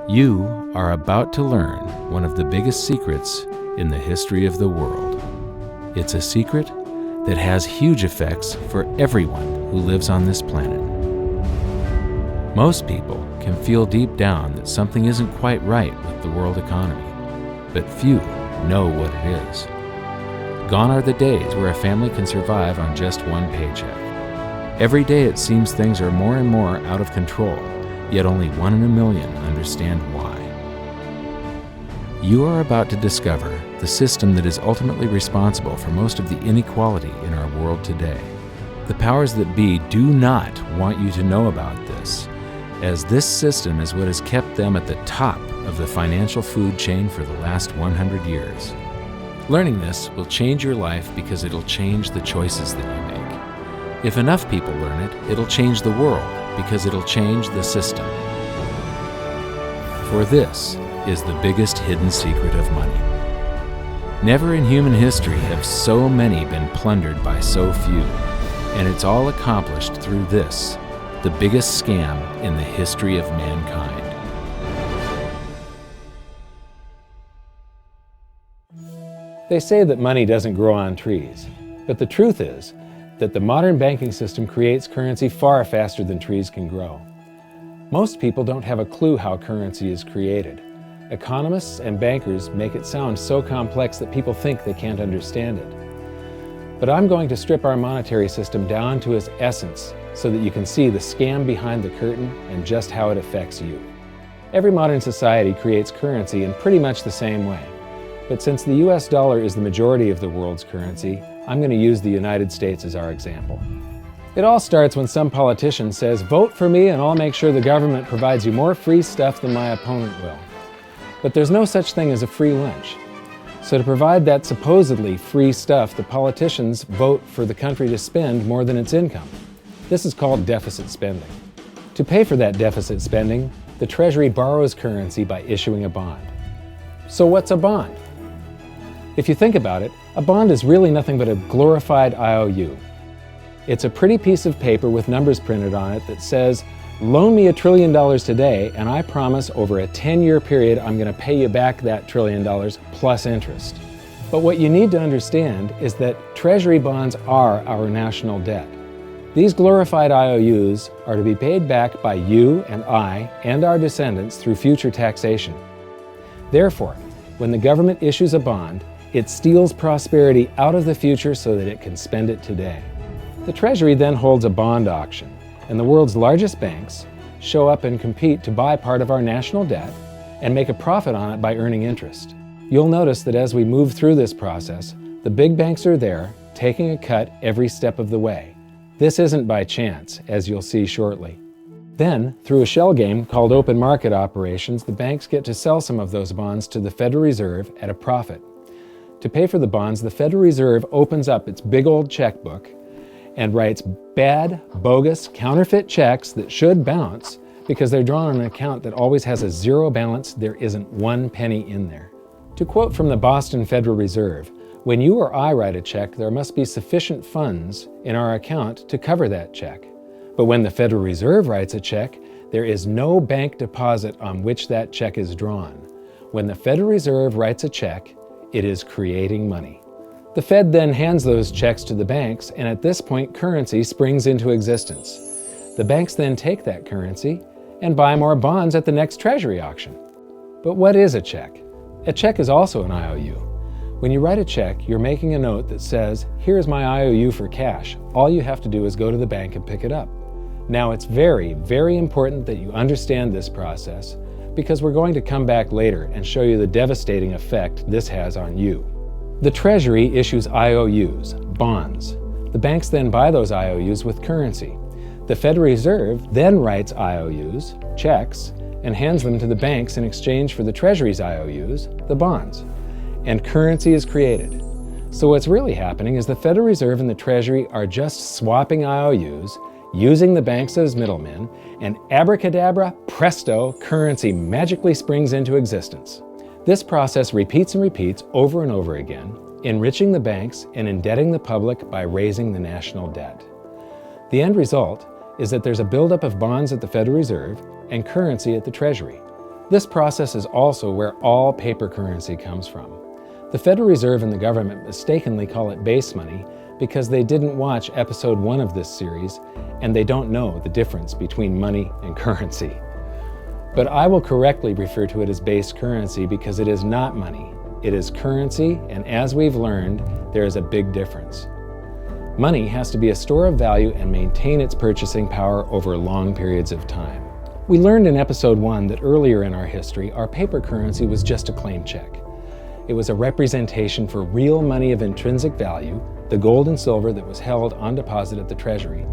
You are about to learn one of the biggest secrets in the history of the world. It's a secret that has huge effects for everyone who lives on this planet. Most people can feel deep down that something isn't quite right with the world economy, but few know what it is. Gone are the days where a family can survive on just one paycheck. Every day it seems things are more and more out of control, yet only 1 in a million understand why. You are about to discover the system that is ultimately responsible for most of the inequality in our world today. The powers that be do not want you to know about this, as this system is what has kept them at the top of the financial food chain for the last 100 years. Learning this will change your life because it'll change the choices that you make. If enough people learn it, it'll change the world because it'll change the system. For this is the biggest hidden secret of money. Never in human history have so many been plundered by so few, and it's all accomplished through this, the biggest scam in the history of mankind. They say that money doesn't grow on trees, but the truth is that the modern banking system creates currency far faster than trees can grow. Most people don't have a clue how currency is created. Economists and bankers make it sound so complex that people think they can't understand it. But I'm going to strip our monetary system down to its essence so that you can see the scam behind the curtain and just how it affects you. Every modern society creates currency in pretty much the same way. But since the US dollar is the majority of the world's currency, I'm going to use the United States as our example. It all starts when some politician says, "Vote for me and I'll make sure the government provides you more free stuff than my opponent will." But there's no such thing as a free lunch. So to provide that supposedly free stuff, the politicians vote for the country to spend more than its income. This is called deficit spending. To pay for that deficit spending, the Treasury borrows currency by issuing a bond. So what's a bond? If you think about it, a bond is really nothing but a glorified IOU. It's a pretty piece of paper with numbers printed on it that says, "Loan me $1 trillion today, and I promise over a 10-year period I'm going to pay you back that $1 trillion plus interest." But what you need to understand is that Treasury bonds are our national debt. These glorified IOUs are to be paid back by you and I and our descendants through future taxation. Therefore, when the government issues a bond, it steals prosperity out of the future so that it can spend it today. The Treasury then holds a bond auction, and the world's largest banks show up and compete to buy part of our national debt and make a profit on it by earning interest. You'll notice that as we move through this process, the big banks are there, taking a cut every step of the way. This isn't by chance, as you'll see shortly. Then, through a shell game called open market operations, the banks get to sell some of those bonds to the Federal Reserve at a profit. To pay for the bonds, the Federal Reserve opens up its big old checkbook and writes bad, bogus, counterfeit checks that should bounce because they're drawn on an account that always has a zero balance. There isn't 1 penny in there. To quote from the Boston Federal Reserve, "When you or I write a check, there must be sufficient funds in our account to cover that check. But when the Federal Reserve writes a check, there is no bank deposit on which that check is drawn. When the Federal Reserve writes a check, it is creating money." The Fed then hands those checks to the banks, and at this point, currency springs into existence. The banks then take that currency and buy more bonds at the next Treasury auction. But what is a check? A check is also an IOU. When you write a check, you're making a note that says, "Here's my IOU for cash. All you have to do is go to the bank and pick it up." Now, it's very, very important that you understand this process because we're going to come back later and show you the devastating effect this has on you. The Treasury issues IOUs, bonds. The banks then buy those IOUs with currency. The Federal Reserve then writes IOUs, checks, and hands them to the banks in exchange for the Treasury's IOUs, the bonds. And currency is created. So what's really happening is the Federal Reserve and the Treasury are just swapping IOUs, using the banks as middlemen, and abracadabra, presto, currency magically springs into existence. This process repeats and repeats over and over again, enriching the banks and indebting the public by raising the national debt. The end result is that there's a buildup of bonds at the Federal Reserve, and currency at the Treasury. This process is also where all paper currency comes from. The Federal Reserve and the government mistakenly call it base money because they didn't watch episode 1 of this series and they don't know the difference between money and currency. But I will correctly refer to it as base currency because it is not money. It is currency, and as we've learned, there is a big difference. Money has to be a store of value and maintain its purchasing power over long periods of time. We learned in episode 1 that earlier in our history, our paper currency was just a claim check. It was a representation for real money of intrinsic value, the gold and silver that was held on deposit at the Treasury.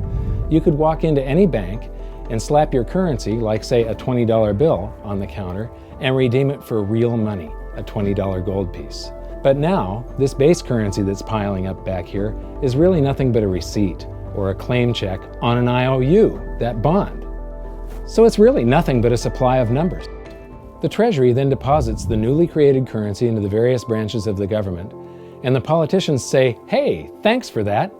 You could walk into any bank and slap your currency, like say a $20 bill, on the counter and redeem it for real money, a $20 gold piece. But now, this base currency that's piling up back here is really nothing but a receipt or a claim check on an IOU, that bond. So it's really nothing but a supply of numbers. The Treasury then deposits the newly created currency into the various branches of the government, and the politicians say, "Hey, thanks for that."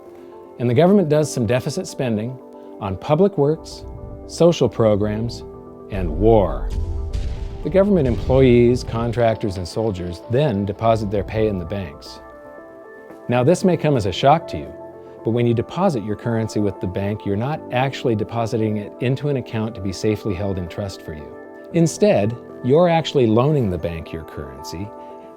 And the government does some deficit spending on public works, social programs, and war. The government employees, contractors, and soldiers then deposit their pay in the banks. Now, this may come as a shock to you, but when you deposit your currency with the bank, you're not actually depositing it into an account to be safely held in trust for you. Instead, you're actually loaning the bank your currency,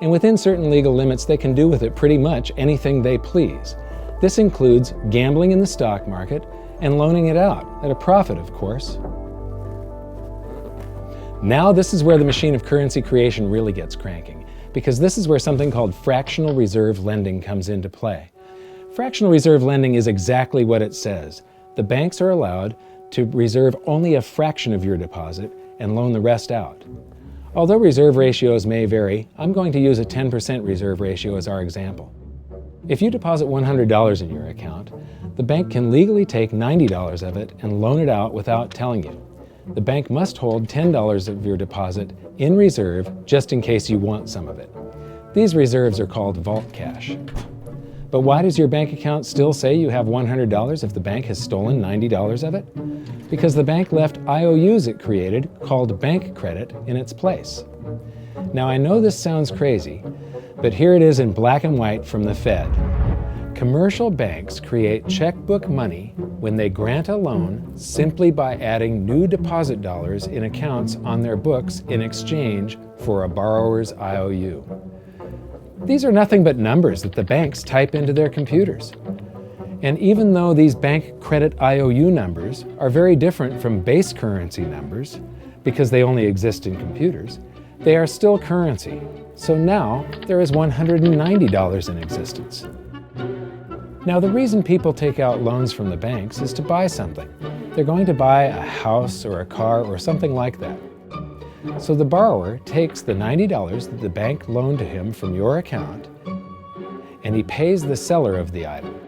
and within certain legal limits, they can do with it pretty much anything they please. This includes gambling in the stock market and loaning it out, at a profit, of course. Now this is where the machine of currency creation really gets cranking, because this is where something called fractional reserve lending comes into play. Fractional reserve lending is exactly what it says. The banks are allowed to reserve only a fraction of your deposit and loan the rest out. Although reserve ratios may vary, I'm going to use a 10% reserve ratio as our example. If you deposit $100 in your account, the bank can legally take $90 of it and loan it out without telling you. The bank must hold $10 of your deposit in reserve just in case you want some of it. These reserves are called vault cash. But why does your bank account still say you have $100 if the bank has stolen $90 of it? Because the bank left IOUs it created, called bank credit, in its place. Now I know this sounds crazy, but here it is in black and white from the Fed. Commercial banks create checkbook money when they grant a loan simply by adding new deposit dollars in accounts on their books in exchange for a borrower's IOU. These are nothing but numbers that the banks type into their computers. And even though these bank credit IOU numbers are very different from base currency numbers, because they only exist in computers, they are still currency. So now there is $190 in existence. Now, the reason people take out loans from the banks is to buy something. They're going to buy a house or a car or something like that. So the borrower takes the $90 that the bank loaned to him from your account, and he pays the seller of the item.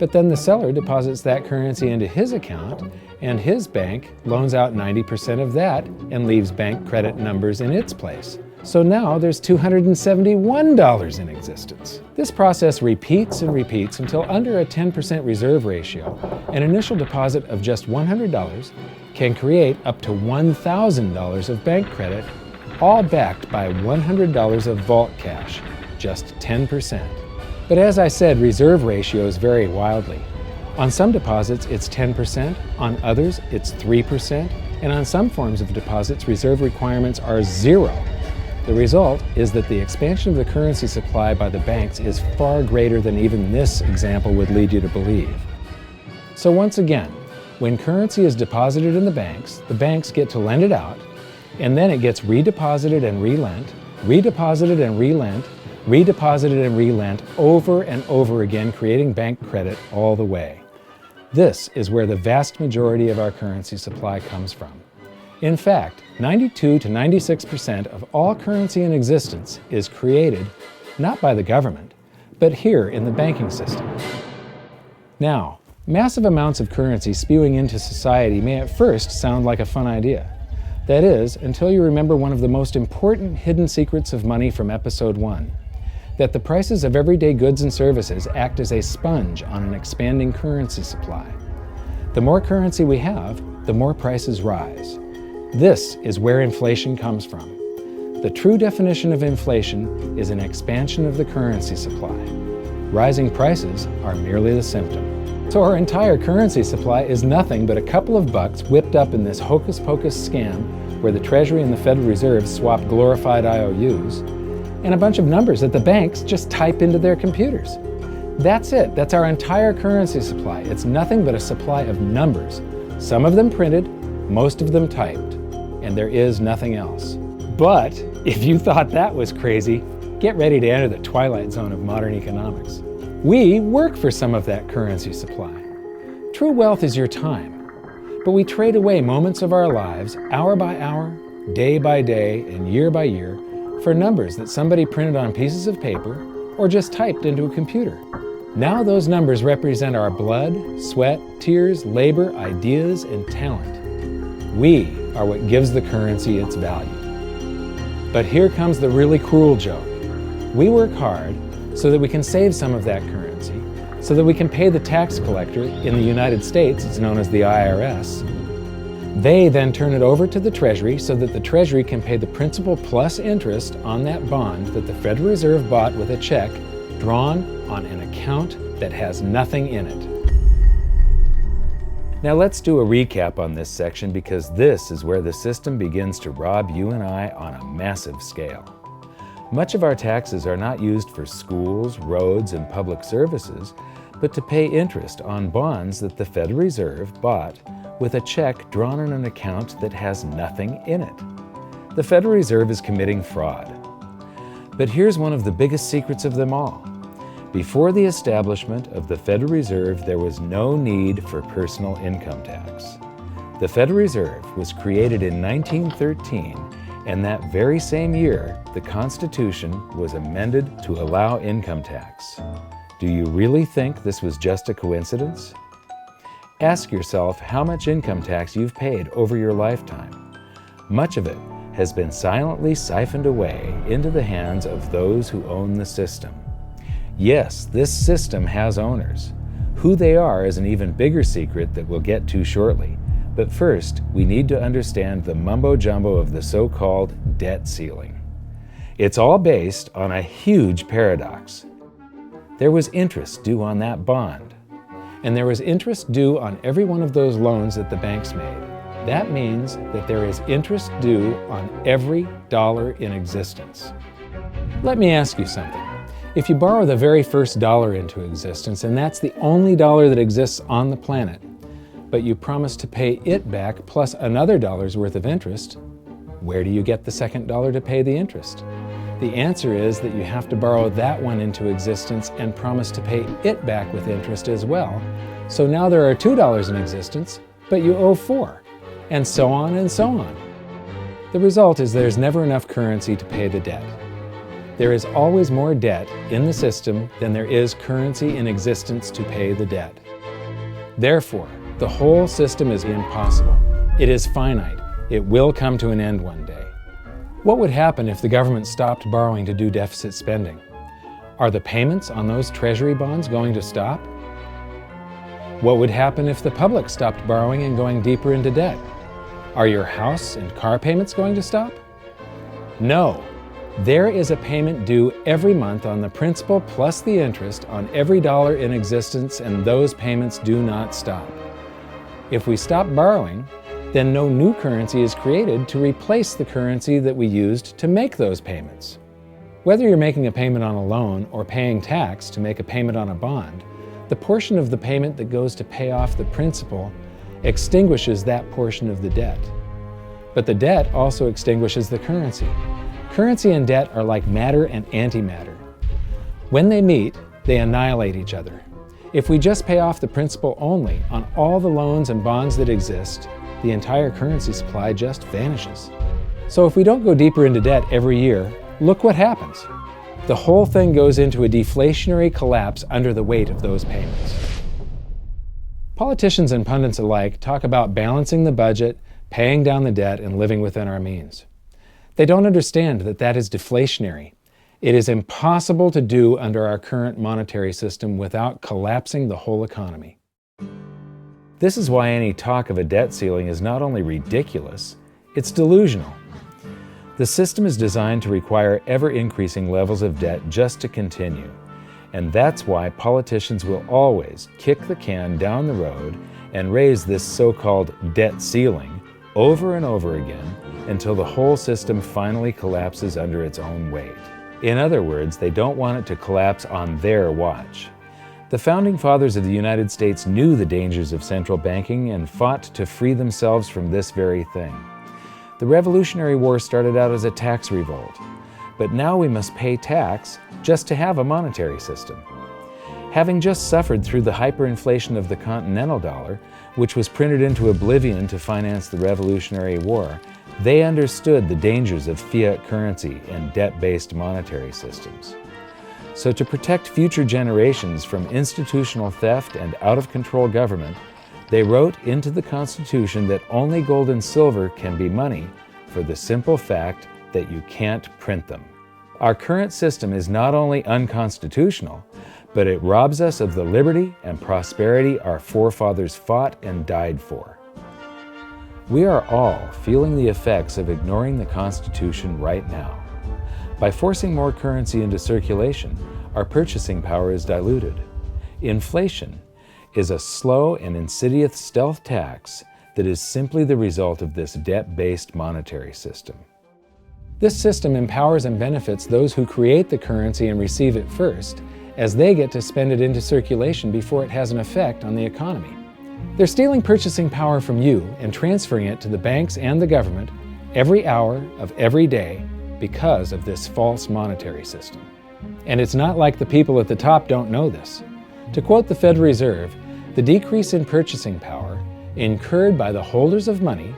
But then the seller deposits that currency into his account, and his bank loans out 90% of that and leaves bank credit numbers in its place. So now there's $271 in existence. This process repeats and repeats until under a 10% reserve ratio, an initial deposit of just $100 can create up to $1,000 of bank credit, all backed by $100 of vault cash, just 10%. But as I said, reserve ratios vary wildly. On some deposits, it's 10%, on others, it's 3%, and on some forms of deposits, reserve requirements are 0. The result is that the expansion of the currency supply by the banks is far greater than even this example would lead you to believe. So once again, when currency is deposited in the banks get to lend it out, and then it gets redeposited and relent, redeposited and relent, redeposited and relent over and over again, creating bank credit all the way. This is where the vast majority of our currency supply comes from. In fact, 92 to 96% of all currency in existence is created not by the government, but here in the banking system. Now, massive amounts of currency spewing into society may at first sound like a fun idea. That is, until you remember one of the most important hidden secrets of money from episode 1, that the prices of everyday goods and services act as a sponge on an expanding currency supply. The more currency we have, the more prices rise. This is where inflation comes from. The true definition of inflation is an expansion of the currency supply. Rising prices are merely the symptom. So our entire currency supply is nothing but a couple of bucks whipped up in this hocus-pocus scam where the Treasury and the Federal Reserve swap glorified IOUs, and a bunch of numbers that the banks just type into their computers. That's it. That's our entire currency supply. It's nothing but a supply of numbers. Some of them printed, most of them typed, and there is nothing else. But if you thought that was crazy, get ready to enter the twilight zone of modern economics. We work for some of that currency supply. True wealth is your time, but we trade away moments of our lives, hour by hour, day by day, and year by year, for numbers that somebody printed on pieces of paper or just typed into a computer. Now those numbers represent our blood, sweat, tears, labor, ideas, and talent. We are what gives the currency its value. But here comes the really cruel joke. We work hard so that we can save some of that currency, so that we can pay the tax collector. In the United States, it's known as the IRS. They then turn it over to the Treasury so that the Treasury can pay the principal plus interest on that bond that the Federal Reserve bought with a check drawn on an account that has nothing in it. Now let's do a recap on this section, because this is where the system begins to rob you and I on a massive scale. Much of our taxes are not used for schools, roads, and public services, but to pay interest on bonds that the Federal Reserve bought with a check drawn on an account that has nothing in it. The Federal Reserve is committing fraud. But here's one of the biggest secrets of them all. Before the establishment of the Federal Reserve, there was no need for personal income tax. The Federal Reserve was created in 1913, and that very same year, the Constitution was amended to allow income tax. Do you really think this was just a coincidence? Ask yourself how much income tax you've paid over your lifetime. Much of it has been silently siphoned away into the hands of those who own the system. Yes, this system has owners. Who they are is an even bigger secret that we'll get to shortly. But first, we need to understand the mumbo-jumbo of the so-called debt ceiling. It's all based on a huge paradox. There was interest due on that bond, and there was interest due on every one of those loans that the banks made. That means that there is interest due on every dollar in existence. Let me ask you something. If you borrow the very first dollar into existence, and that's the only dollar that exists on the planet, but you promise to pay it back plus another dollar's worth of interest, where do you get the second dollar to pay the interest? The answer is that you have to borrow that one into existence and promise to pay it back with interest as well. So now there are $2 in existence, but you owe $4, and so on and so on. The result is there's never enough currency to pay the debt. There is always more debt in the system than there is currency in existence to pay the debt. Therefore, the whole system is impossible. It is finite. It will come to an end one day. What would happen if the government stopped borrowing to do deficit spending? Are the payments on those treasury bonds going to stop? What would happen if the public stopped borrowing and going deeper into debt? Are your house and car payments going to stop? No. There is a payment due every month on the principal plus the interest on every dollar in existence, and those payments do not stop. If we stop borrowing, then no new currency is created to replace the currency that we used to make those payments. Whether you're making a payment on a loan or paying tax to make a payment on a bond, the portion of the payment that goes to pay off the principal extinguishes that portion of the debt. But the debt also extinguishes the currency. Currency and debt are like matter and antimatter. When they meet, they annihilate each other. If we just pay off the principal only on all the loans and bonds that exist, the entire currency supply just vanishes. So if we don't go deeper into debt every year, look what happens. The whole thing goes into a deflationary collapse under the weight of those payments. Politicians and pundits alike talk about balancing the budget, paying down the debt, and living within our means. They don't understand that that is deflationary. It is impossible to do under our current monetary system without collapsing the whole economy. This is why any talk of a debt ceiling is not only ridiculous, It's delusional. The system is designed to require ever-increasing levels of debt just to continue. And that's why politicians will always kick the can down the road and raise this so-called debt ceiling over and over again until the whole system finally collapses under its own weight. In other words, they don't want it to collapse on their watch. The Founding Fathers of the United States knew the dangers of central banking and fought to free themselves from this very thing. The Revolutionary War started out as a tax revolt, but now we must pay tax just to have a monetary system. Having just suffered through the hyperinflation of the continental dollar, which was printed into oblivion to finance the Revolutionary War, they understood the dangers of fiat currency and debt-based monetary systems. So to protect future generations from institutional theft and out-of-control government, they wrote into the Constitution that only gold and silver can be money for the simple fact that you can't print them. Our current system is not only unconstitutional, but it robs us of the liberty and prosperity our forefathers fought and died for. We are all feeling the effects of ignoring the Constitution right now. By forcing more currency into circulation, our purchasing power is diluted. Inflation is a slow and insidious stealth tax that is simply the result of this debt-based monetary system. This system empowers and benefits those who create the currency and receive it first, as they get to spend it into circulation before it has an effect on the economy. They're stealing purchasing power from you and transferring it to the banks and the government every hour of every day because of this false monetary system. And it's not like the people at the top don't know this. To quote the Federal Reserve, the decrease in purchasing power incurred by the holders of money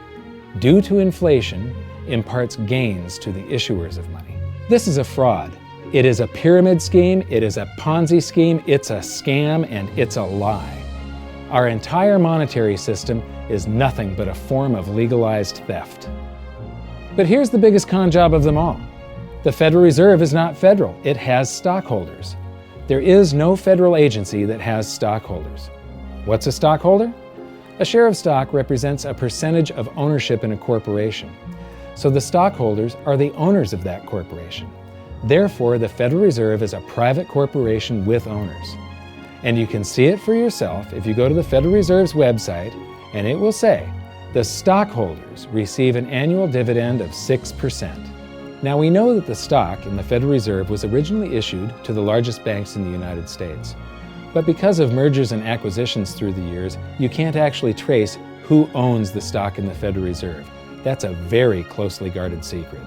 due to inflation imparts gains to the issuers of money. This is a fraud. It is a pyramid scheme, it is a Ponzi scheme, it's a scam, and it's a lie. Our entire monetary system is nothing but a form of legalized theft. But here's the biggest con job of them all. The Federal Reserve is not federal, it has stockholders. There is no federal agency that has stockholders. What's a stockholder? A share of stock represents a percentage of ownership in a corporation. So the stockholders are the owners of that corporation. Therefore, the Federal Reserve is a private corporation with owners. And you can see it for yourself if you go to the Federal Reserve's website, and it will say, the stockholders receive an annual dividend of 6%. Now we know that the stock in the Federal Reserve was originally issued to the largest banks in the United States. But because of mergers and acquisitions through the years, you can't actually trace who owns the stock in the Federal Reserve. That's a very closely guarded secret.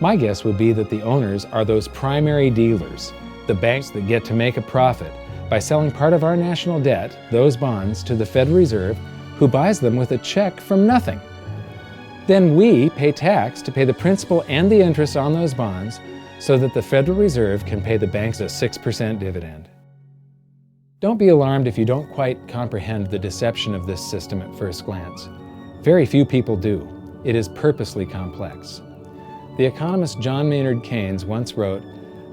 My guess would be that the owners are those primary dealers, the banks that get to make a profit by selling part of our national debt, those bonds, to the Federal Reserve, who buys them with a check from nothing. Then we pay tax to pay the principal and the interest on those bonds so that the Federal Reserve can pay the banks a 6% dividend. Don't be alarmed if you don't quite comprehend the deception of this system at first glance. Very few people do. It is purposely complex. The economist John Maynard Keynes once wrote,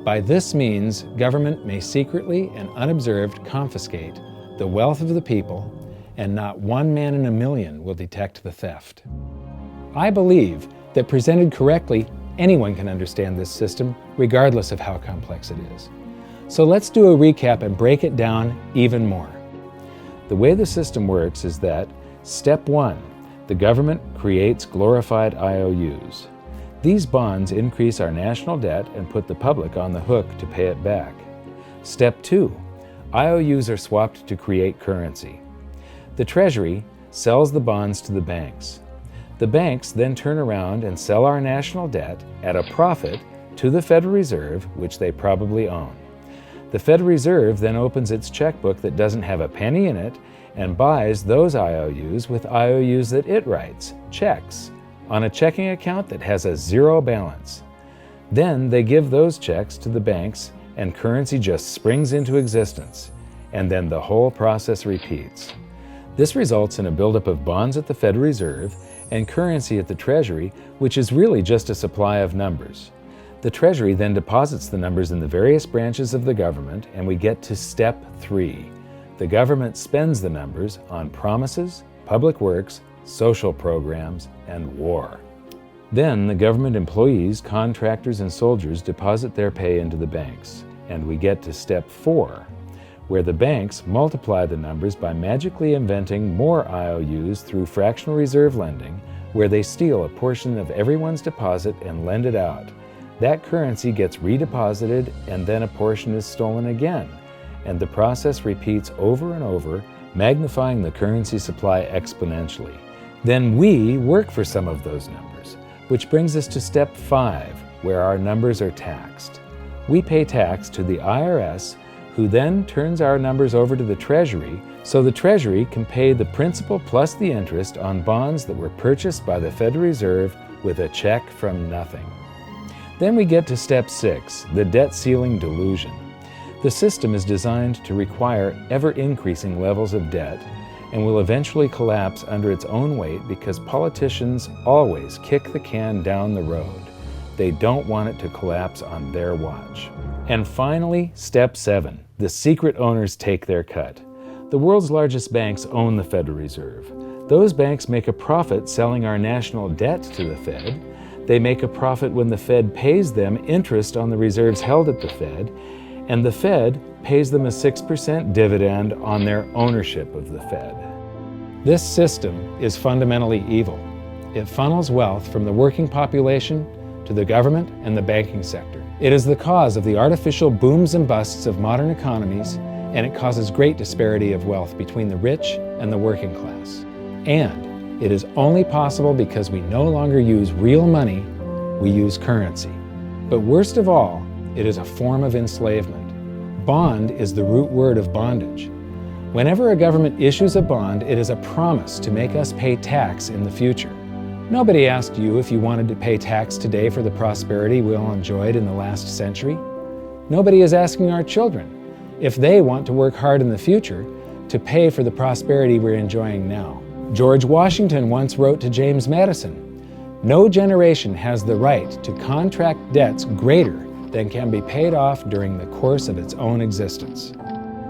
"By this means, government may secretly and unobserved confiscate the wealth of the people, and not one man in a million will detect the theft." I believe that presented correctly, anyone can understand this system, regardless of how complex it is. So let's do a recap and break it down even more. The way the system works is that, step 1, the government creates glorified IOUs. These bonds increase our national debt and put the public on the hook to pay it back. Step 2, IOUs are swapped to create currency. The Treasury sells the bonds to the banks. The banks then turn around and sell our national debt at a profit to the Federal Reserve, which they probably own. The Federal Reserve then opens its checkbook that doesn't have a penny in it and buys those IOUs with IOUs that it writes, checks, on a checking account that has a zero balance. Then they give those checks to the banks and currency just springs into existence, and then the whole process repeats. This results in a buildup of bonds at the Federal Reserve and currency at the Treasury, which is really just a supply of numbers. The Treasury then deposits the numbers in the various branches of the government, and we get to step 3. The government spends the numbers on promises, public works, social programs, and war. Then the government employees, contractors, and soldiers deposit their pay into the banks. And we get to step 4, where the banks multiply the numbers by magically inventing more IOUs through fractional reserve lending, where they steal a portion of everyone's deposit and lend it out. That currency gets redeposited, and then a portion is stolen again. And the process repeats over and over, magnifying the currency supply exponentially. Then we work for some of those numbers, which brings us to step 5, where our numbers are taxed. We pay tax to the IRS, who then turns our numbers over to the Treasury, so the Treasury can pay the principal plus the interest on bonds that were purchased by the Federal Reserve with a check from nothing. Then we get to step 6, the debt ceiling delusion. The system is designed to require ever-increasing levels of debt and will eventually collapse under its own weight because politicians always kick the can down the road. They don't want it to collapse on their watch. And finally, step 7, the secret owners take their cut. The world's largest banks own the Federal Reserve. Those banks make a profit selling our national debt to the Fed. They make a profit when the Fed pays them interest on the reserves held at the Fed, and the Fed pays them a 6% dividend on their ownership of the Fed. This system is fundamentally evil. It funnels wealth from the working population to the government and the banking sector. It is the cause of the artificial booms and busts of modern economies, and it causes great disparity of wealth between the rich and the working class. And it is only possible because we no longer use real money, we use currency. But worst of all, it is a form of enslavement. Bond is the root word of bondage. Whenever a government issues a bond, it is a promise to make us pay tax in the future. Nobody asked you if you wanted to pay tax today for the prosperity we all enjoyed in the last century. Nobody is asking our children if they want to work hard in the future to pay for the prosperity we're enjoying now. George Washington once wrote to James Madison, "No generation has the right to contract debts greater than can be paid off during the course of its own existence."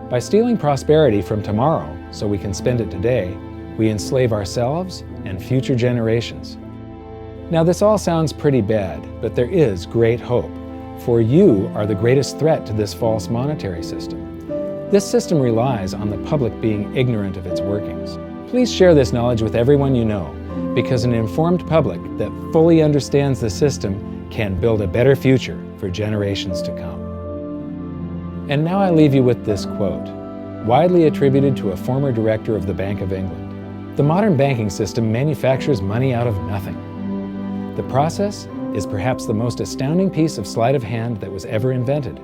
By stealing prosperity from tomorrow so we can spend it today, we enslave ourselves and future generations. Now this all sounds pretty bad, but there is great hope, for you are the greatest threat to this false monetary system. This system relies on the public being ignorant of its workings. Please share this knowledge with everyone you know, because an informed public that fully understands the system can build a better future for generations to come. And now I leave you with this quote, widely attributed to a former director of the Bank of England. The modern banking system manufactures money out of nothing. The process is perhaps the most astounding piece of sleight of hand that was ever invented.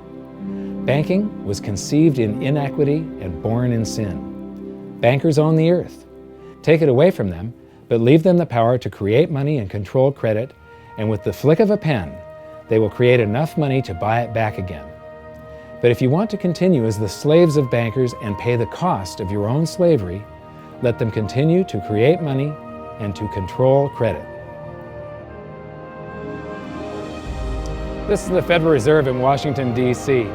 Banking was conceived in inequity and born in sin. Bankers own the earth. Take it away from them, but leave them the power to create money and control credit, and with the flick of a pen, they will create enough money to buy it back again. But if you want to continue as the slaves of bankers and pay the cost of your own slavery, let them continue to create money and to control credit. This is the Federal Reserve in Washington, D.C.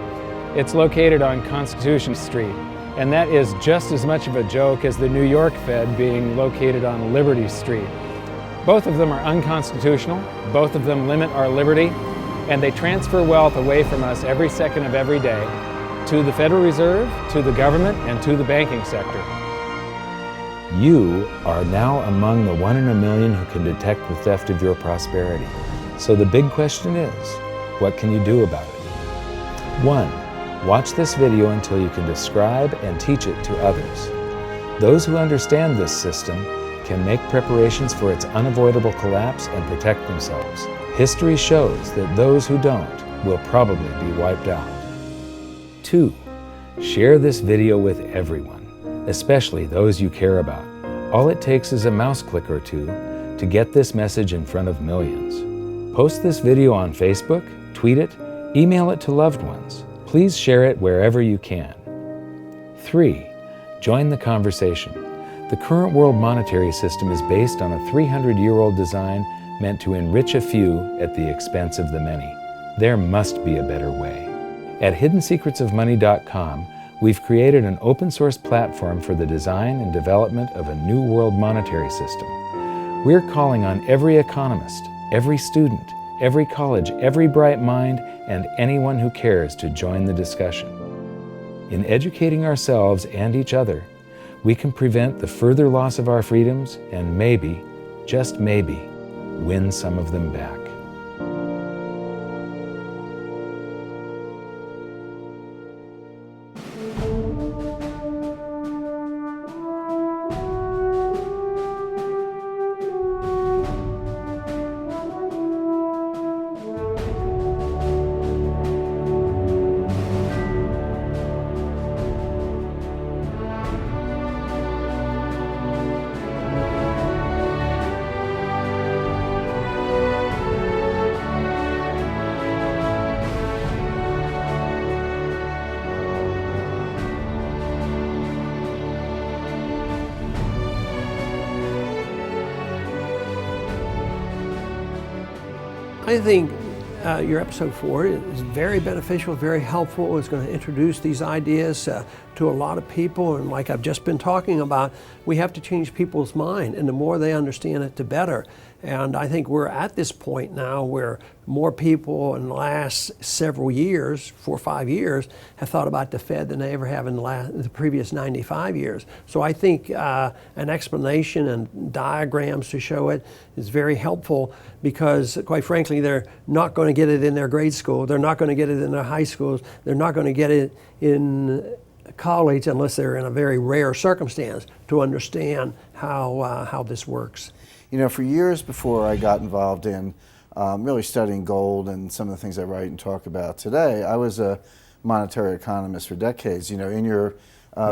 It's located on Constitution Street, and that is just as much of a joke as the New York Fed being located on Liberty Street. Both of them are unconstitutional, both of them limit our liberty, and they transfer wealth away from us every second of every day to the Federal Reserve, to the government, and to the banking sector. You are now among the 1 in a million who can detect the theft of your prosperity. So the big question is, what can you do about it? 1. Watch this video until you can describe and teach it to others. Those who understand this system can make preparations for its unavoidable collapse and protect themselves. History shows that those who don't will probably be wiped out. 2. Share this video with everyone, especially those you care about. All it takes is a mouse click or two to get this message in front of millions. Post this video on Facebook, tweet it, email it to loved ones. Please share it wherever you can. 3. Join the conversation. The current world monetary system is based on a 300-year-old design meant to enrich a few at the expense of the many. There must be a better way. At hiddensecretsofmoney.com, we've created an open-source platform for the design and development of a new world monetary system. We're calling on every economist, every student, every college, every bright mind, and anyone who cares to join the discussion. In educating ourselves and each other, we can prevent the further loss of our freedoms and maybe, just maybe, win some of them back. I think your episode 4 is very beneficial, very helpful. It's going to introduce these ideas to a lot of people, and like I've just been talking about, we have to change people's mind, and the more they understand it, the better. And I think we're at this point now where more people in the last several years, 4 or 5 years, have thought about the Fed than they ever have in the previous 95 years. So I think an explanation and diagrams to show it is very helpful, because quite frankly, they're not going to get it in their grade school. They're not going to get it in their high schools. They're not going to get it in college unless they're in a very rare circumstance to understand how this works. You know, for years before I got involved in really studying gold and some of the things I write and talk about today, I was a monetary economist for decades. You know, in your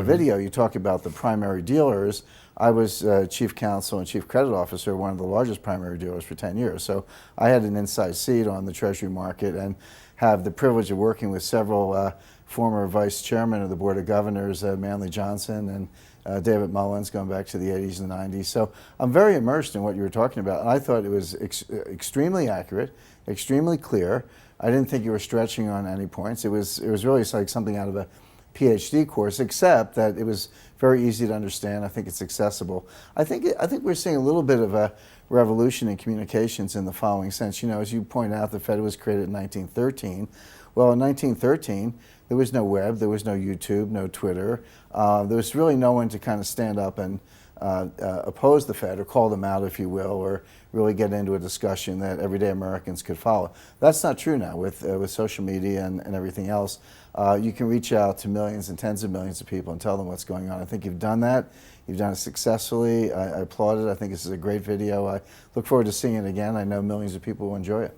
video, you talk about the primary dealers. I was chief counsel and chief credit officer of one of the largest primary dealers for 10 years. So I had an inside seat on the Treasury market and have the privilege of working with several former vice chairmen of the Board of Governors, Manley Johnson and David Mullins, going back to the 80s and 90s. So I'm very immersed in what you were talking about. And I thought it was extremely accurate, extremely clear. I didn't think you were stretching on any points. It was really like something out of a PhD course, except that it was very easy to understand. I think it's accessible. I think we're seeing a little bit of a revolution in communications in the following sense. You know, as you point out, the Fed was created in 1913. Well, in 1913, there was no web, there was no YouTube, no Twitter. There was really no one to kind of stand up and oppose the Fed or call them out, if you will, or really get into a discussion that everyday Americans could follow. That's not true now with social media and everything else. You can reach out to millions and tens of millions of people and tell them what's going on. I think you've done that. You've done it successfully. I applaud it. I think this is a great video. I look forward to seeing it again. I know millions of people will enjoy it.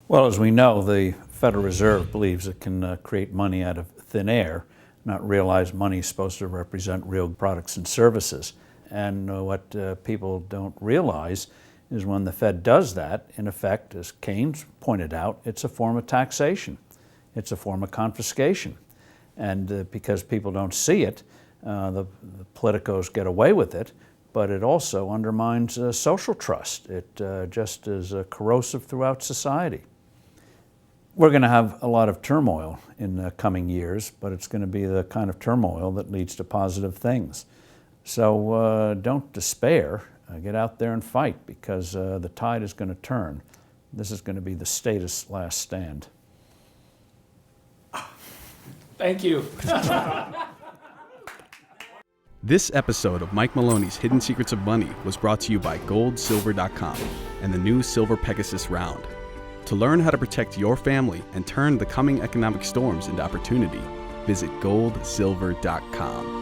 Well, as we know, the Federal Reserve believes it can create money out of thin air, not realize money is supposed to represent real products and services. And what people don't realize is when the Fed does that, in effect, as Keynes pointed out, it's a form of taxation. It's a form of confiscation. And because people don't see it, the politicos get away with it, but it also undermines social trust. It just is corrosive throughout society. We're going to have a lot of turmoil in the coming years, but it's going to be the kind of turmoil that leads to positive things. So don't despair. Get out there and fight, because the tide is going to turn. This is going to be the status last stand. Thank you. This episode of Mike Maloney's Hidden Secrets of Money was brought to you by GoldSilver.com and the new Silver Pegasus Round. To learn how to protect your family and turn the coming economic storms into opportunity, visit GoldSilver.com.